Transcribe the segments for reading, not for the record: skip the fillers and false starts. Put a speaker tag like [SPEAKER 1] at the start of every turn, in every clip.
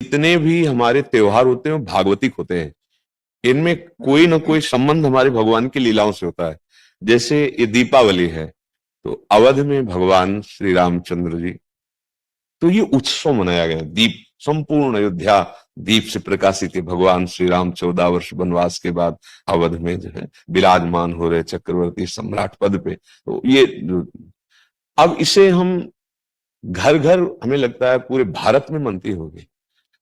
[SPEAKER 1] जितने भी हमारे त्योहार होते हैं वो भागवतिक होते हैं। इनमें कोई ना कोई संबंध हमारे भगवान की लीलाओं से होता है। जैसे ये दीपावली है, तो अवध में भगवान श्री रामचंद्र जी, तो ये उत्सव मनाया गया। दीप, संपूर्ण अयोध्या दीप से प्रकाशित है। भगवान श्री राम 14 वर्ष वनवास के बाद अवध में जो है विराजमान हो रहे चक्रवर्ती सम्राट पद पे। तो ये अब इसे हम घर घर, हमें लगता है पूरे भारत में मनती होगी।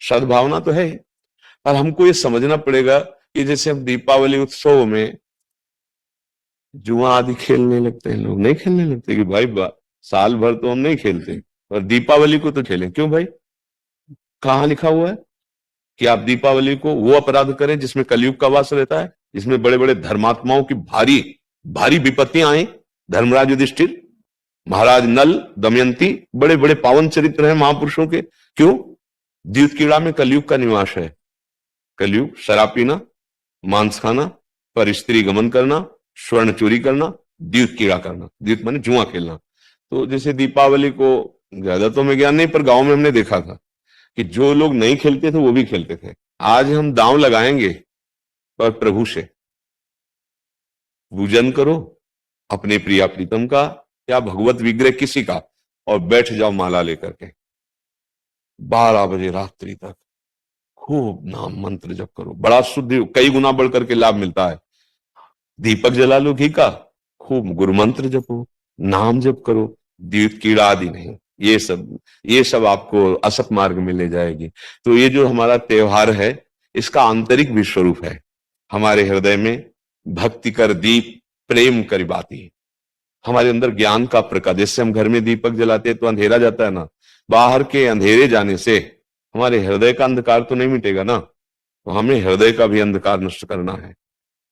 [SPEAKER 1] सद्भावना तो है, पर हमको ये समझना पड़ेगा कि जैसे हम दीपावली उत्सव में जुआ आदि खेलने लगते हैं, लोग नहीं खेलने लगते कि भाई साल भर तो हम नहीं खेलते और दीपावली को तो खेलें। क्यों भाई? कहाँ लिखा हुआ है कि आप दीपावली को वो अपराध करें जिसमें कलयुग का वास रहता है, जिसमें बड़े बड़े धर्मात्माओं की भारी भारी विपत्तियां आई। धर्मराज युधिष्ठिर, महाराज नल, दमयंती, बड़े बड़े पावन चरित्र हैं महापुरुषों के। क्यों? द्यूत कीड़ा में कलयुग का निवास है। कलयुग शराब पीना, मांस खाना, पर स्त्री गमन करना, स्वर्ण चोरी करना, द्यूत कीड़ा करना। द्यूत माने जुआ खेलना। तो जैसे दीपावली को, ज्यादा तो हमें ज्ञान नहीं, पर गांव में हमने देखा था कि जो लोग नहीं खेलते थे वो भी खेलते थे। आज हम दांव लगाएंगे पर प्रभु से पूजन करो, अपने प्रिया प्रीतम का या भगवत विग्रह किसी का, और बैठ जाओ माला लेकर के 12 बजे रात्रि तक खूब नाम मंत्र जप करो। बड़ा शुद्ध, कई गुना बढ़ करके लाभ मिलता है। दीपक जला लो घी का, खूब गुरु मंत्र जपो, नाम जप करो, द्यूत कीड़ा आदि नहीं। ये सब आपको असत मार्ग में ले जाएगी। तो ये जो हमारा त्योहार है, इसका आंतरिक भी स्वरूप है। हमारे हृदय में भक्ति कर दीप प्रेम कर बाती, हमारे अंदर ज्ञान का प्रकाश। जैसे हम घर में दीपक जलाते हैं तो अंधेरा जाता है ना, बाहर के अंधेरे जाने से हमारे हृदय का अंधकार तो नहीं मिटेगा ना। तो हमें हृदय का भी अंधकार नष्ट करना है।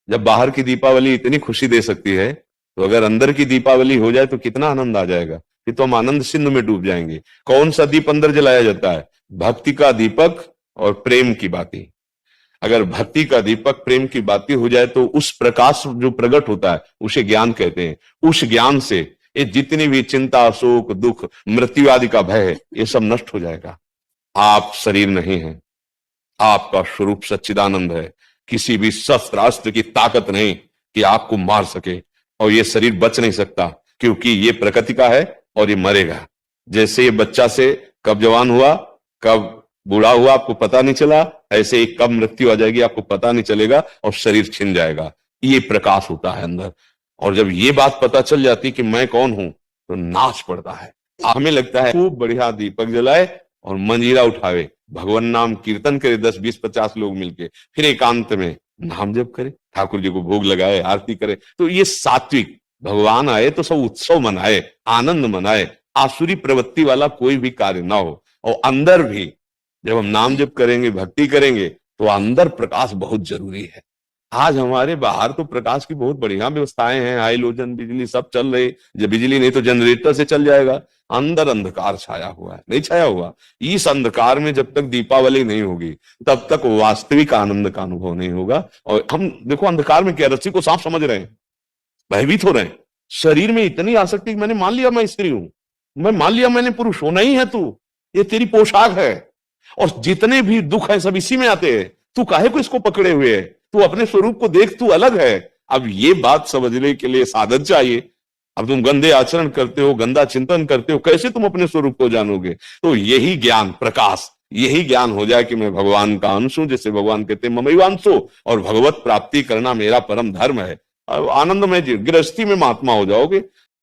[SPEAKER 1] जब बाहर की दीपावली इतनी खुशी दे सकती है, तो अगर अंदर की दीपावली हो जाए तो कितना आनंद आ जाएगा। फिर तो हम आनंद सिंधु में डूब जाएंगे। कौन सा दीप अंदर जलाया जाता है? भक्ति का दीपक और प्रेम की बाती। अगर भक्ति का दीपक प्रेम की बाती हो जाए तो उस प्रकाश जो प्रकट होता है उसे ज्ञान कहते हैं। उस ज्ञान से ये जितनी भी चिंता, शोक, दुख, मृत्यु आदि का भय है, ये सब नष्ट हो जाएगा। आप शरीर नहीं है, आपका स्वरूप सच्चिदानंद है। किसी भी शस्त्र अस्त्र की ताकत नहीं कि आपको मार सके, और ये शरीर बच नहीं सकता, क्योंकि ये प्रकृति का है और ये मरेगा। जैसे ये बच्चा से कब जवान हुआ, कब बूढ़ा हुआ आपको पता नहीं चला, ऐसे ही कब मृत्यु आ जाएगी आपको पता नहीं चलेगा और शरीर छिन जाएगा। ये प्रकाश होता है अंदर। और जब ये बात पता चल जाती कि मैं कौन हूं, तो नाच पड़ता है। हमें लगता है खूब बढ़िया दीपक जलाए और मंजीरा उठावे, भगवान नाम कीर्तन करे 10, 20, 50 लोग मिलके, फिर एकांत में नाम जप करे, ठाकुर जी को भोग लगाए, आरती करे। तो ये सात्विक, भगवान आए तो सब उत्सव मनाए, आनंद मनाए, आसुरी प्रवृत्ति वाला कोई भी कार्य ना हो। और अंदर भी जब हम नाम जप करेंगे, भक्ति करेंगे, तो अंदर प्रकाश बहुत जरूरी है। आज हमारे बाहर तो प्रकाश की बहुत बढ़िया व्यवस्थाएं हैं, हाइलोजन बिजली सब चल रही। जब बिजली नहीं तो जनरेटर से चल जाएगा। अंदर अंधकार छाया हुआ है, नहीं छाया हुआ। इस अंधकार में जब तक दीपावली नहीं होगी, तब तक वास्तविक आनंद का अनुभव नहीं होगा। और हम देखो अंधकार में क्या, रस्सी को सांप समझ रहे हैं, भयभीत हो रहे हैं। शरीर में इतनी आसक्ति, मैंने मान लिया मैं स्त्री हूं, मैं मान लिया मैंने पुरुष हूं। नहीं है तू, ये तेरी पोशाक है। और जितने भी दुख है सब इसी में आते हैं। तू काहे को इसको पकड़े हुए है? तू अपने स्वरूप को देख, तू अलग है। अब ये बात समझने के लिए साधन चाहिए। अब तुम गंदे आचरण करते हो, गंदा चिंतन करते हो, कैसे तुम अपने स्वरूप को जानोगे? तो यही ज्ञान, प्रकाश, यही ज्ञान हो जाए कि मैं भगवान का अंश हूं। जैसे भगवान कहते हैं ममैवांशो, और भगवत प्राप्ति करना मेरा परम धर्म है। आनंद में गृहस्थी में महात्मा हो जाओगे।